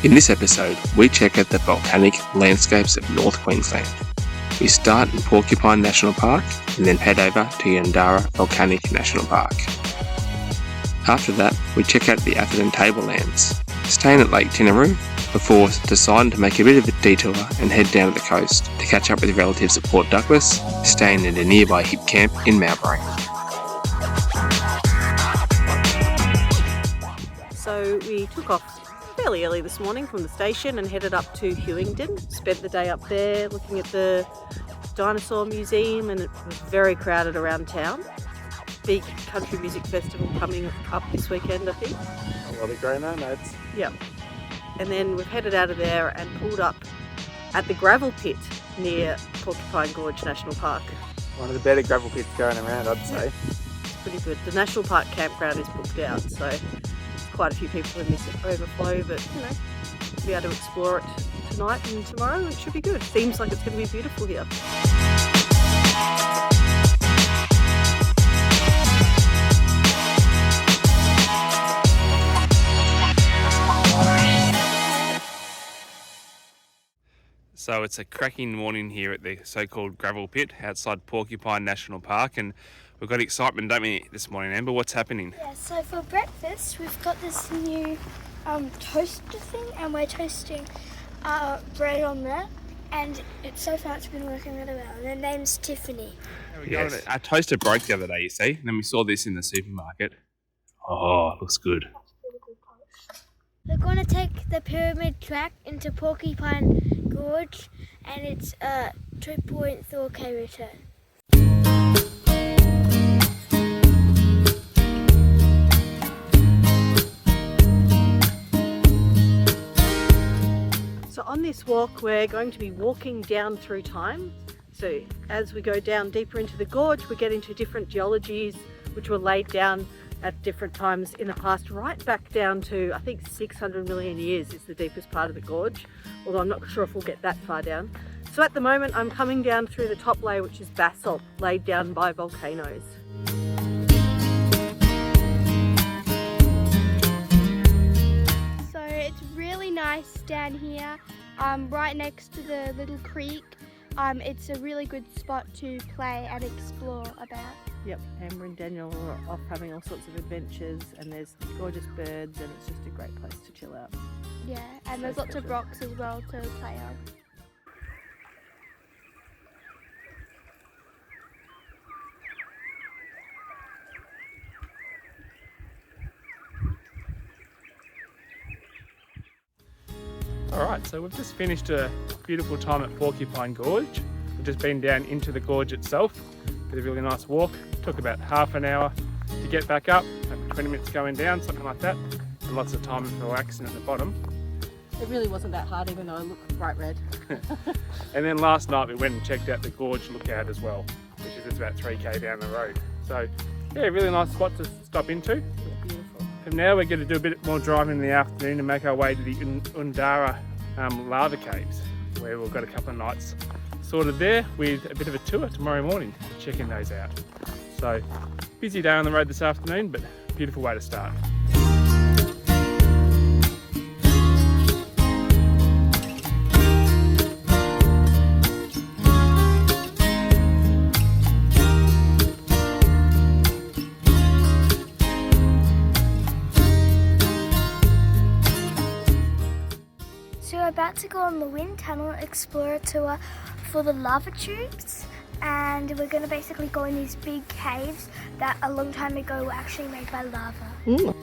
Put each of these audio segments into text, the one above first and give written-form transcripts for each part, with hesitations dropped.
In this episode, we check out the volcanic landscapes of North Queensland. We start in Porcupine National Park and then head over to Undara Volcanic National Park. After that, we check out the Atherton Tablelands, staying at Lake Tinaroo before deciding to make a bit of a detour and head down to the coast to catch up with relatives at Port Douglas, staying at a nearby hip camp in Mowbray. So we took off fairly early this morning from the station and headed up to Hewington. Spent the day up there looking at the dinosaur museum, and it was very crowded around town. Big country music festival coming up this weekend, I think. A lot of grey nomads. Yep. And then we've headed out of there and pulled up at the gravel pit near Porcupine Gorge National Park. One of the better gravel pits going around, I'd say. It's pretty good. The National Park campground is booked out, so quite a few people in this overflow, but we'll be able to explore it tonight and tomorrow. It should be good. Seems like it's going to be beautiful here. So it's a cracking morning here at the so-called gravel pit outside Porcupine National Park, and we've got excitement, don't we, this morning, Amber? What's happening? Yeah, so for breakfast we've got this new toaster thing, and we're toasting bread on there, and so far it's been working really well. And her name's Tiffany. Yes. Our toaster broke the other day, you see, and then we saw this in the supermarket. Oh, it looks good. We're going to take the pyramid track into Porcupine Gorge, and it's a 2.4k return. So on this walk, we're going to be walking down through time. So as we go down deeper into the gorge, we get into different geologies which were laid down at different times in the past, right back down to, I think, 600 million years is the deepest part of the gorge, although I'm not sure if we'll get that far down. So at the moment, I'm coming down through the top layer, which is basalt, laid down by volcanoes. So it's really nice down here, right next to the little creek. It's a really good spot to play and explore about. Yep, Amber and Daniel are off having all sorts of adventures, and there's gorgeous birds, and it's just a great place to chill out. Yeah, and there's lots of rocks as well to play on. Alright, so we've just finished a beautiful time at Porcupine Gorge. We've just been down into the gorge itself. Did a really nice walk. Took about half an hour to get back up, maybe 20 minutes going down, something like that, and lots of time for relaxing at the bottom. It really wasn't that hard, even though I look bright red. And then last night we went and checked out the gorge lookout as well, which is just about 3k down the road. So yeah, really nice spot to stop into. Yeah, beautiful. From now we're going to do a bit more driving in the afternoon and make our way to the Undara Lava Caves, where we've got a couple of nights sorted there with a bit of a tour tomorrow morning, checking those out. So busy day on the road this afternoon, but beautiful way to start. So we're about to go on the wind tunnel explorer tour for the lava tubes, and we're going to basically go in these big caves that a long time ago were actually made by lava.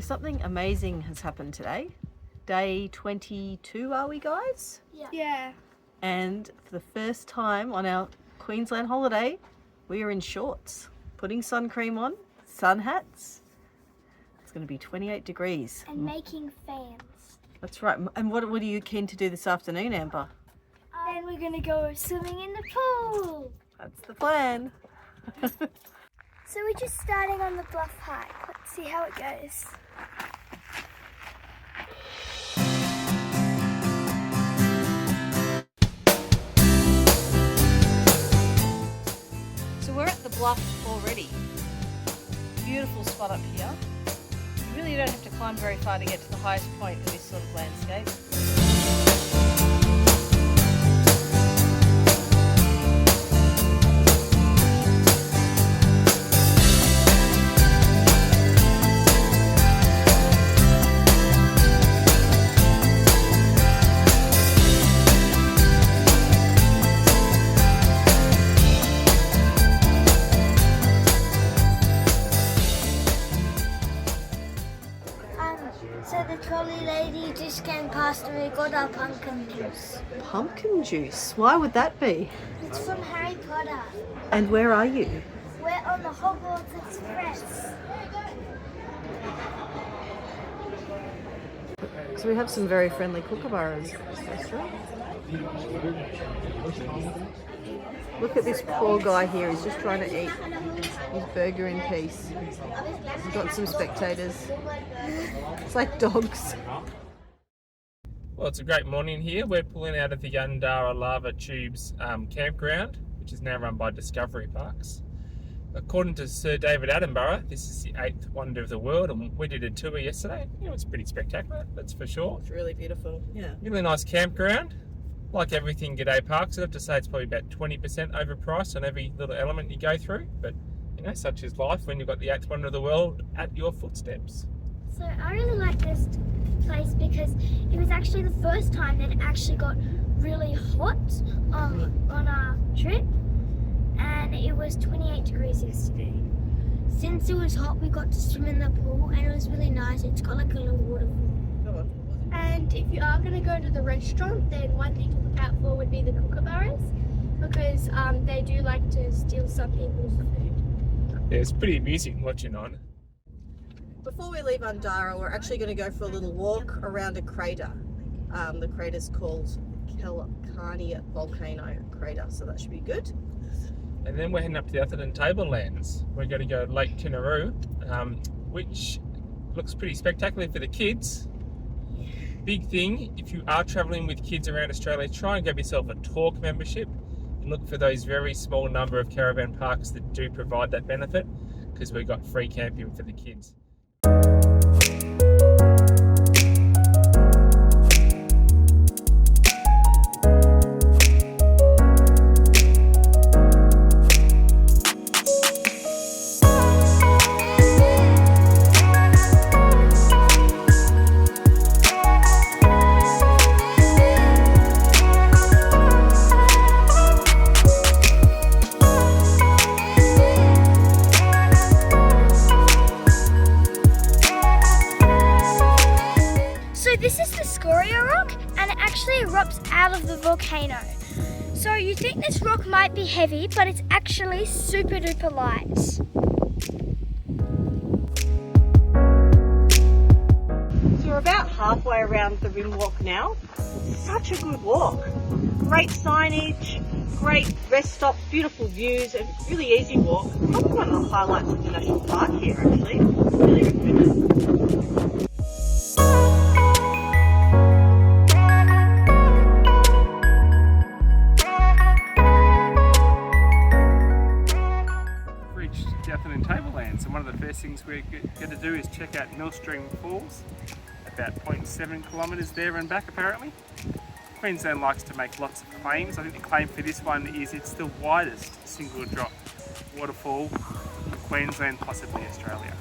something amazing has happened today. Day 22, are we, guys? Yeah. And for the first time on our Queensland holiday, we are in shorts, putting sun cream on, sun hats. It's going to be 28 degrees. And making fans. That's right. And what are you keen to do this afternoon, Amber? Then we're going to go swimming in the pool. That's the plan. So we're just starting on the bluff hike. Let's see how it goes. So we're at the bluff already. Beautiful spot up here. You really don't have to climb very far to get to the highest point of this sort of landscape. So the trolley lady just came past and we got our pumpkin juice. Pumpkin juice? Why would that be? It's from Harry Potter. And where are you? We're on the Hogwarts Express. So we have some very friendly kookaburras. Look at this poor guy here. He's just trying to eat his burger in peace. We've got some spectators. It's like dogs. Well, it's a great morning here. We're pulling out of the Undara Lava Tubes campground, which is now run by Discovery Parks. According to Sir David Attenborough, this is the 8th wonder of the world, and we did a tour yesterday. You know, it's pretty spectacular, that's for sure. It's really beautiful, yeah. Really nice campground. Like everything G'day Parks, I have to say it's probably about 20% overpriced on every little element you go through, but you know, such is life when you've got the 8th wonder of the world at your footsteps. So I really like this place because it was actually the first time that it actually got really hot on our trip, and it was 28 degrees yesterday. Since it was hot, we got to swim in the pool and it was really nice. It's got like a little waterfall. And if you are going to go to the restaurant, then one thing to look out for would be the kookaburras, because they do like to steal some people's food. Yeah, it's pretty amusing watching on. Before we leave Undara, we're actually going to go for a little walk around a crater. The crater's called Calcarnia Volcano Crater, so that should be good. And then we're heading up to the Atherton Tablelands. We're going to go to Lake Tinaroo, which looks pretty spectacular for the kids. Big thing, if you are travelling with kids around Australia, try and grab yourself a talk membership and look for those very small number of caravan parks that do provide that benefit, because we've got free camping for the kids. This is the scoria rock, and it actually erupts out of the volcano. So you think this rock might be heavy, but it's actually super duper light. So we're about halfway around the rim walk now. Such a good walk. Great signage, great rest stops, beautiful views, and really easy walk. Probably one of the highlights of the national park here, actually. Really recommend it. Atherton Tablelands, and one of the first things we're going to do is check out Millstream Falls, about 0.7 kilometres there and back apparently. Queensland likes to make lots of claims. I think the claim for this one is it's the widest single drop waterfall in Queensland, possibly Australia.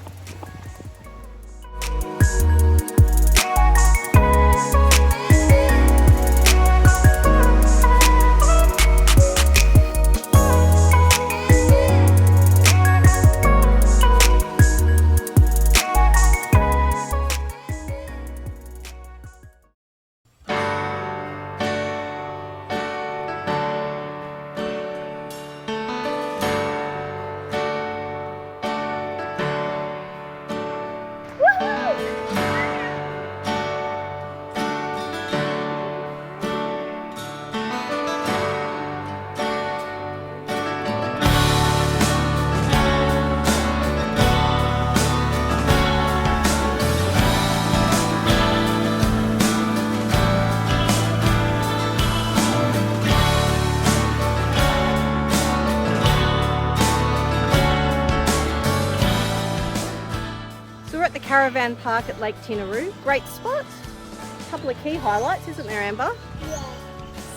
caravan park at Lake Tinaroo. Great spot. A couple of key highlights, isn't there, Amber? Yeah.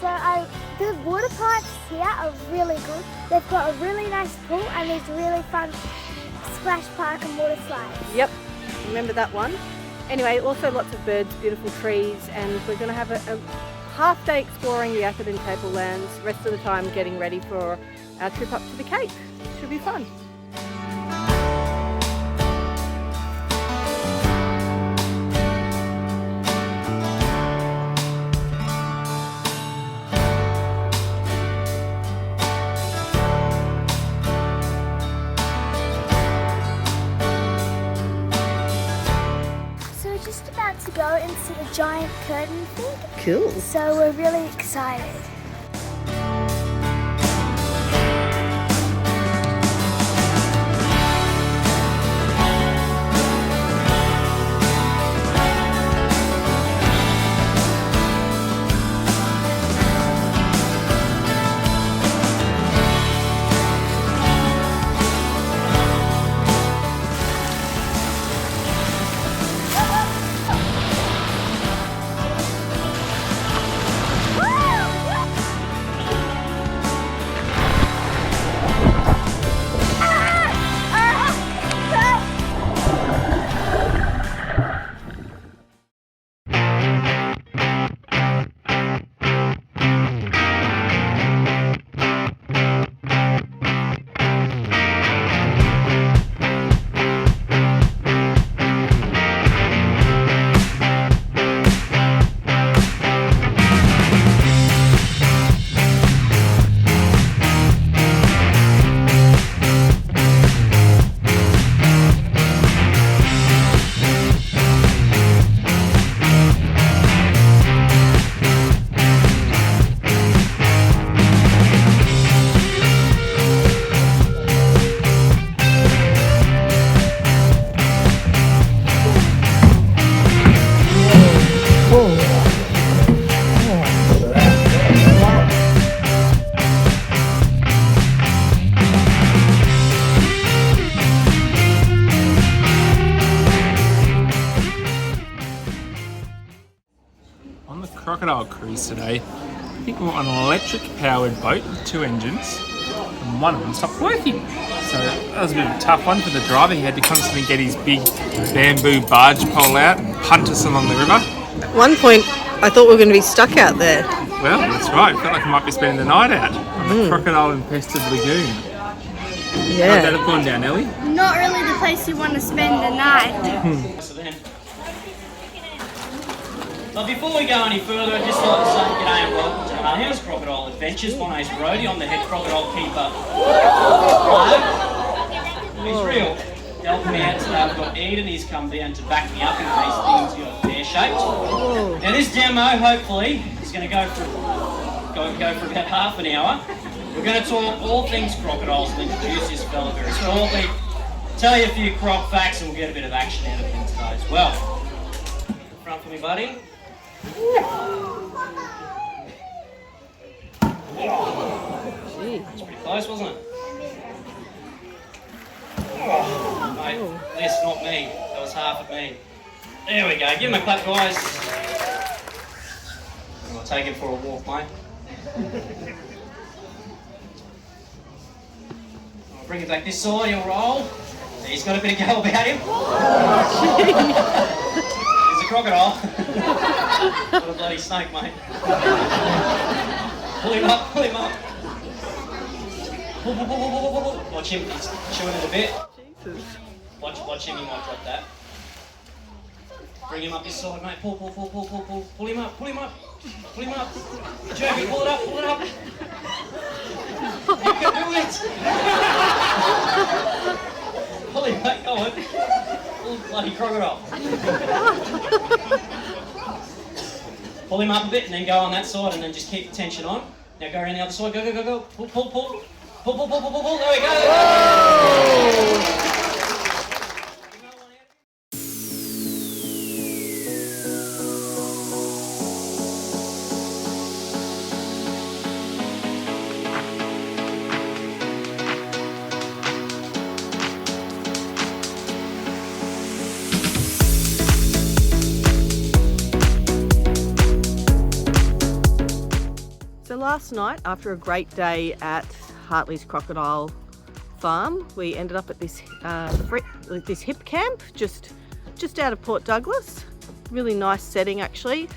So the water parks here are really good. They've got a really nice pool and there's really fun splash park and water slides. Yep, remember that one. Anyway, also lots of birds, beautiful trees, and we're going to have a half day exploring the Atherton Tablelands, rest of the time getting ready for our trip up to the Cape. Should be fun. Just about to go and see a giant curtain thing. Cool. So we're really excited. Crocodile cruise today. I think we're on an electric powered boat with 2 engines and one of them stopped working. So that was a bit of a tough one for the driver. He had to constantly get his big bamboo barge pole out and punt us along the river. At one point I thought we were going to be stuck out there. Well, that's right. I felt like I might be spending the night out on the crocodile infested lagoon. Yeah. How'd that have gone down, Ellie? Not really the place you want to spend the night. But before we go any further, I'd just like to say g'day and welcome to Hartley's Crocodile Adventures. My name's Brody, I'm the head crocodile keeper. Hello. He's real. Helping me out today, I've got Eden, he's come down to back me up in case things got pear-shaped. Now this demo, hopefully, is going to go for about half an hour. We're going to talk all things crocodiles and introduce this fella very shortly. Tell you a few croc facts and we'll get a bit of action out of him today as well. Front for me, buddy. That's pretty close, wasn't it? Mate, this, not me. That was half of me. There we go. Give him a clap, guys. I'll take him for a walk, mate. I'll bring him back this side. He'll roll. He's got a bit of go about him. He's a crocodile. What a bloody snake, mate. Pull him up, pull him up. Pull, pull, pull, pull, pull, pull. Watch him, he's chewing it a bit. Jesus. Watch him, he might drop that. Bring him up this side, mate. Pull, pull, pull, pull, pull, pull. Pull him up, pull him up. Pull him up. Jeremy, pull it up, pull it up. You can do it. Pull him, mate, go on. Pull bloody crocodile. Pull him up a bit and then go on that side and then just keep the tension on. Now go around the other side. Go, go, go, go. Pull, pull, pull. Pull, pull, pull, pull, pull, pull. There we go. Whoa. last night, after a great day at Hartley's Crocodile farm, we ended up at this this hip camp just out of Port Douglas. Really nice setting actually.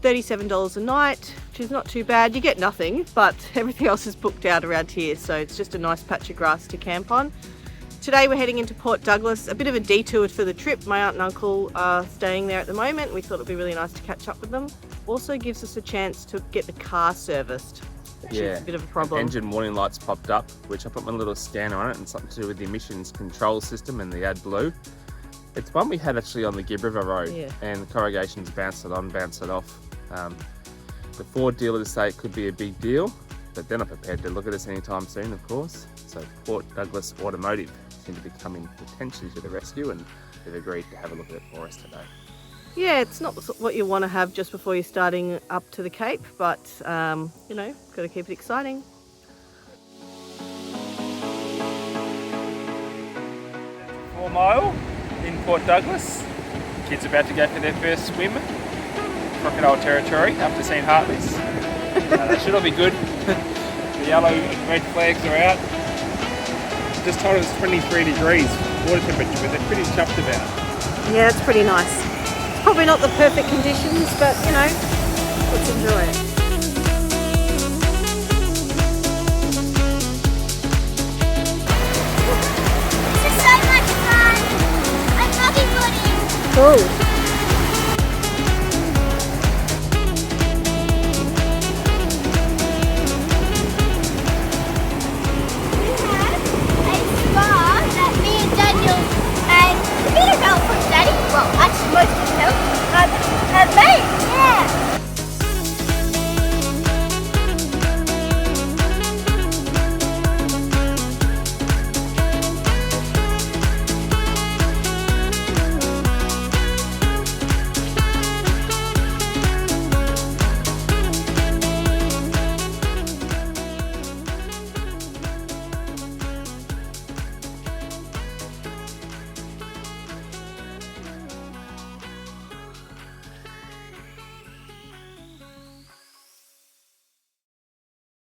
$37 a night, which is not too bad. You get nothing, but everything else is booked out around here, so it's just a nice patch of grass to camp on. Today we're heading into Port Douglas, a bit of a detour for the trip. My aunt and uncle are staying there at the moment. We thought it'd be really nice to catch up with them. Also gives us a chance to get the car serviced, which is a bit of a problem. Engine warning lights popped up, which I put my little scanner on it, and something to do with the emissions control system and the AdBlue. It's one we had actually on the Gibb River Road, and the corrugations bounced it on, bounced it off. The Ford dealers say it could be a big deal, but they're not prepared to look at us anytime soon, of course. So Port Douglas Automotive seem to be coming potentially to the rescue, and they've agreed to have a look at it for us today. Yeah, it's not what you want to have just before you're starting up to the Cape, but you know, got to keep it exciting. Four Mile in Port Douglas. Kids about to go for their first swim. Crocodile territory after seeing Hartley's. That should all be good. The yellow and red flags are out. Just told us 23 degrees water temperature, but they're pretty chuffed about it. Yeah, it's pretty nice. It's probably not the perfect conditions, but you know, let's enjoy it. This is so much fun. I'm looking for it. Cool.